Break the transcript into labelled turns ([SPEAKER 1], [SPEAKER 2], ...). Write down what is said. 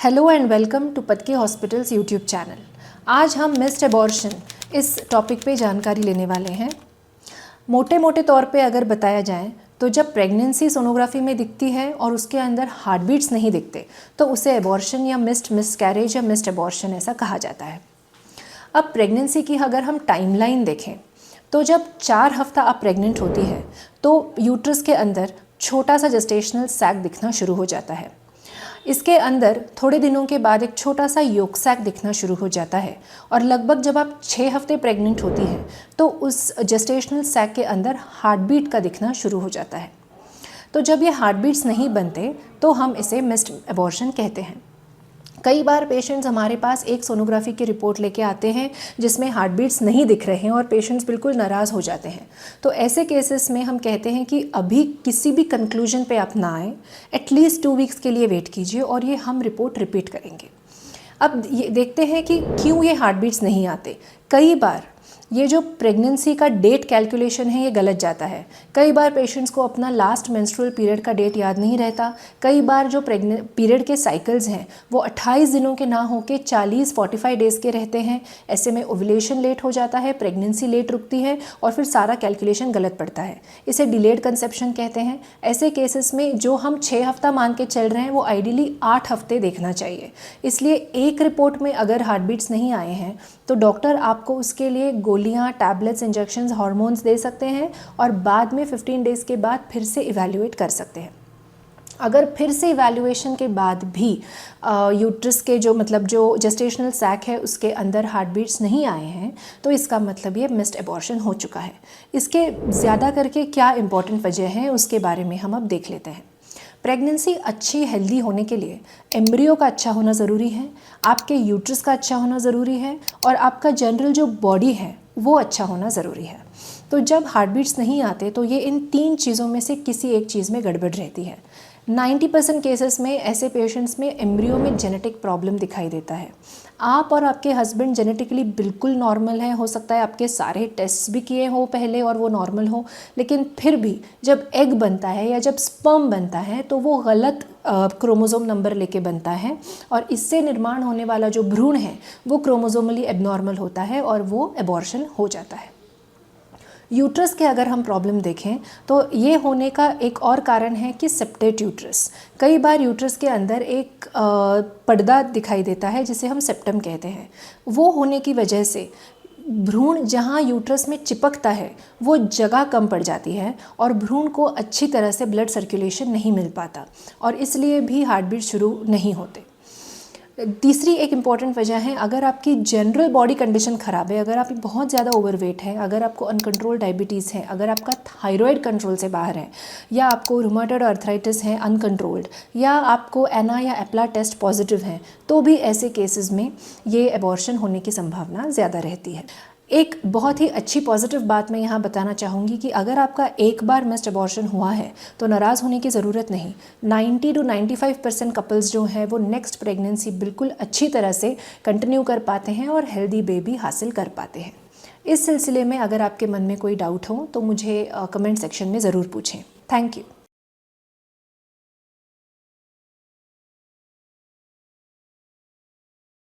[SPEAKER 1] Hello and welcome to Patki hospitals YouTube channel. आज हम missed abortion इस टॉपिक पे जानकारी लेने वाले हैं। मोटे मोटे तौर पे अगर बताया जाए तो जब प्रेगनेंसी सोनोग्राफी में दिखती है और उसके अंदर हार्ट बीट्स नहीं दिखते तो उसे एबॉर्शन या मिसकैरेज या मिस्ड एबॉर्शन ऐसा कहा जाता है। अब प्रेगनेंसी की अगर हम टाइमलाइन देखें तो जब 4 हफ्ता आप प्रेग्नेंट होती है तो यूट्रस के अंदर छोटा सा जेस्टेशनल सैक दिखना शुरू हो जाता है। इसके अंदर थोड़े दिनों के बाद एक छोटा सा योक सैक दिखना शुरू हो जाता है और लगभग जब आप 6 हफ्ते प्रेग्नेंट होती हैं तो उस जेस्टेशनल सैक के अंदर हार्ट बीट का दिखना शुरू हो जाता है। तो जब ये हार्ट बीट्स नहीं बनते तो हम इसे मिस्ड एबॉर्शन कहते हैं। कई बार पेशेंट्स हमारे पास एक सोनोग्राफी की रिपोर्ट लेके आते हैं जिसमें हार्ट बीट्स नहीं दिख रहे हैं और पेशेंट्स बिल्कुल नाराज़ हो जाते हैं। तो ऐसे केसेस में हम कहते हैं कि अभी किसी भी कंक्लूजन पे आप ना आए, एटलीस्ट 2 वीक्स के लिए वेट कीजिए और ये हम रिपोर्ट रिपीट करेंगे। अब ये देखते हैं कि क्यों ये हार्ट बीट्स नहीं आते। कई बार ये जो प्रेगनेंसी का डेट कैलकुलेशन है ये गलत जाता है। कई बार पेशेंट्स को अपना लास्ट मेंस्ट्रुअल पीरियड का डेट याद नहीं रहता। कई बार जो पीरियड के साइकिल्स हैं वो 28 दिनों के ना होके 40-45 डेज़ के रहते हैं। ऐसे में ओव्यूलेशन लेट हो जाता है, प्रेगनेंसी लेट रुकती है और फिर सारा कैलकुलेशन गलत पड़ता है। इसे डिलेड कंसेप्शन कहते हैं। ऐसे केसेस में जो हम 6 हफ्ता मान के चल रहे हैं वो आइडियली 8 हफ्ते देखना चाहिए। इसलिए एक रिपोर्ट में अगर हार्ट बीट्स नहीं आए हैं तो डॉक्टर आपको उसके लिए गोलियां, टैबलेट्स, इंजेक्शंस, हार्मोन्स दे सकते हैं और बाद में 15 डेज़ के बाद फिर से इवैल्यूएट कर सकते हैं। अगर फिर से इवैल्यूएशन के बाद भी यूट्रस के जो जेस्टेशनल सैक है उसके अंदर हार्ट बीट्स नहीं आए हैं तो इसका मतलब ये मिस्ड एबॉर्शन हो चुका है। इसके ज़्यादा करके क्या इंपॉर्टेंट वजह है उसके बारे में हम अब देख लेते हैं। प्रेगनेंसी अच्छी हेल्दी होने के लिए एम्ब्रियो का अच्छा होना ज़रूरी है, आपके यूट्रस का अच्छा होना ज़रूरी है और आपका जनरल जो बॉडी है वो अच्छा होना ज़रूरी है। तो जब हार्ट बीट्स नहीं आते तो ये इन 3 चीज़ों में से किसी एक चीज़ में गड़बड़ रहती है। 90% केसेस में ऐसे पेशेंट्स में एम्ब्रियो में जेनेटिक प्रॉब्लम दिखाई देता है। आप और आपके हस्बैंड जेनेटिकली बिल्कुल नॉर्मल हैं, हो सकता है आपके सारे टेस्ट भी किए हो पहले और वो नॉर्मल हो, लेकिन फिर भी जब एग बनता है या जब स्पर्म बनता है तो वो गलत क्रोमोसोम नंबर लेके बनता है और इससे निर्माण होने वाला जो भ्रूण है वो क्रोमोसोमली एबनॉर्मल होता है और वो एबॉर्शन हो जाता है। यूट्रस के अगर हम प्रॉब्लम देखें तो ये होने का एक और कारण है कि सेप्टेट यूट्रस। कई बार यूट्रस के अंदर एक पर्दा दिखाई देता है जिसे हम सेप्टम कहते हैं। वो होने की वजह से भ्रूण जहाँ यूट्रस में चिपकता है वो जगह कम पड़ जाती है और भ्रूण को अच्छी तरह से ब्लड सर्कुलेशन नहीं मिल पाता और इसलिए भी हार्ट बीट शुरू नहीं होते। तीसरी एक इम्पॉर्टेंट वजह है, अगर आपकी जनरल बॉडी कंडीशन ख़राब है, अगर आप बहुत ज़्यादा ओवरवेट है, अगर आपको अनकंट्रोल डायबिटीज़ है, अगर आपका थायराइड कंट्रोल से बाहर है या आपको रूमेटॉइड आर्थराइटिस है अनकंट्रोल्ड या आपको एना या एप्ला टेस्ट पॉजिटिव हैं तो भी ऐसे केसेस में ये एबॉर्शन होने की संभावना ज़्यादा रहती है। एक बहुत ही अच्छी पॉजिटिव बात मैं यहाँ बताना चाहूँगी कि अगर आपका एक बार मिस्ड एबॉर्शन हुआ है तो नाराज़ होने की ज़रूरत नहीं। 90 to 95% कपल्स जो हैं वो नेक्स्ट प्रेगनेंसी बिल्कुल अच्छी तरह से कंटिन्यू कर पाते हैं और हेल्दी बेबी हासिल कर पाते हैं। इस सिलसिले में अगर आपके मन में कोई डाउट हो तो मुझे कमेंट सेक्शन में ज़रूर पूछें। Thank you.